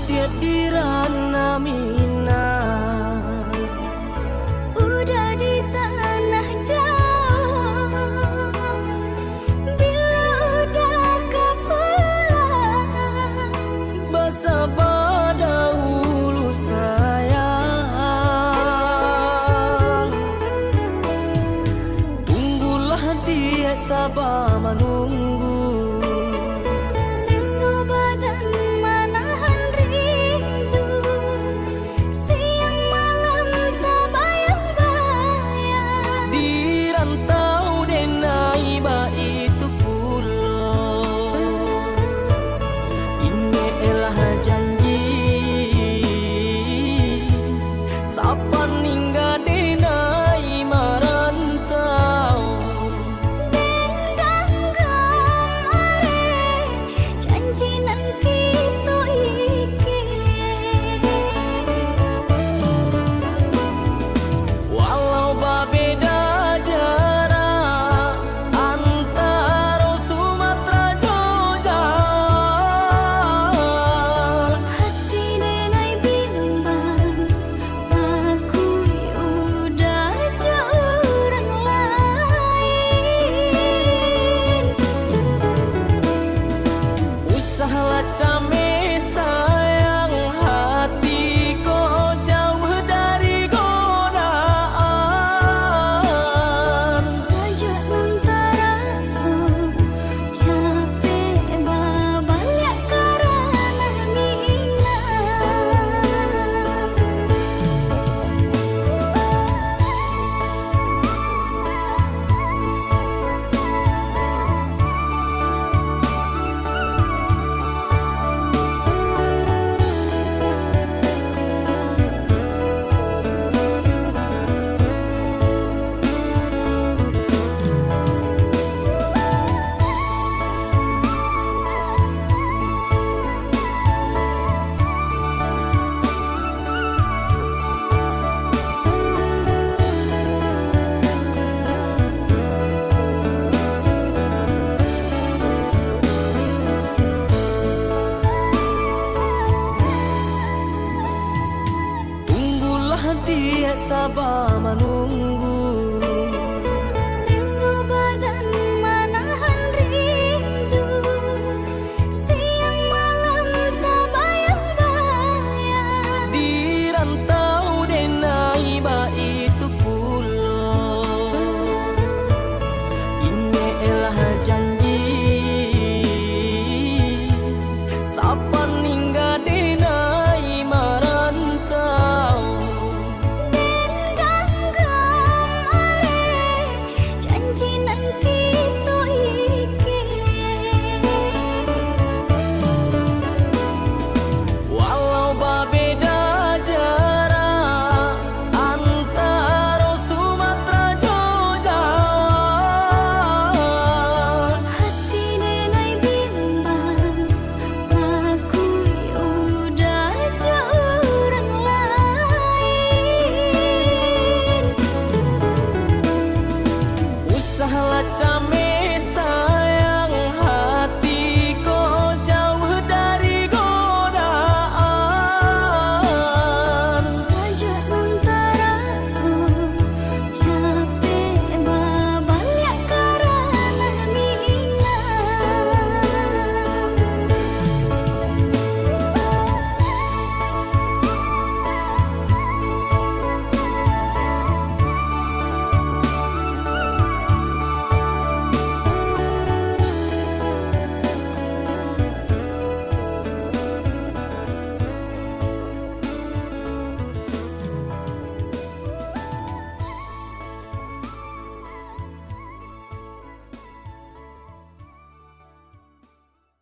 dia di ranah Minang, Udah di tanah jauh, bila udah kepulang, basa pada ulu sayang. Tunggulah dia sabar menunggu, sisa badan manahan rindu, siang malam tak bayang-bayang. di rantau denai ba itu pulau. Ini elah janji sapan hingga denai marantau. Janji nan kita iki, Walau berbeda jarak antara Sumatera Jogja, hati denai bimbang, takui udah jauh orang lain. usahalah came sayang, hati kau jauh dari godaan. Saja antara su capek banyak karena minang. Tunggulah dia sabar menunggu,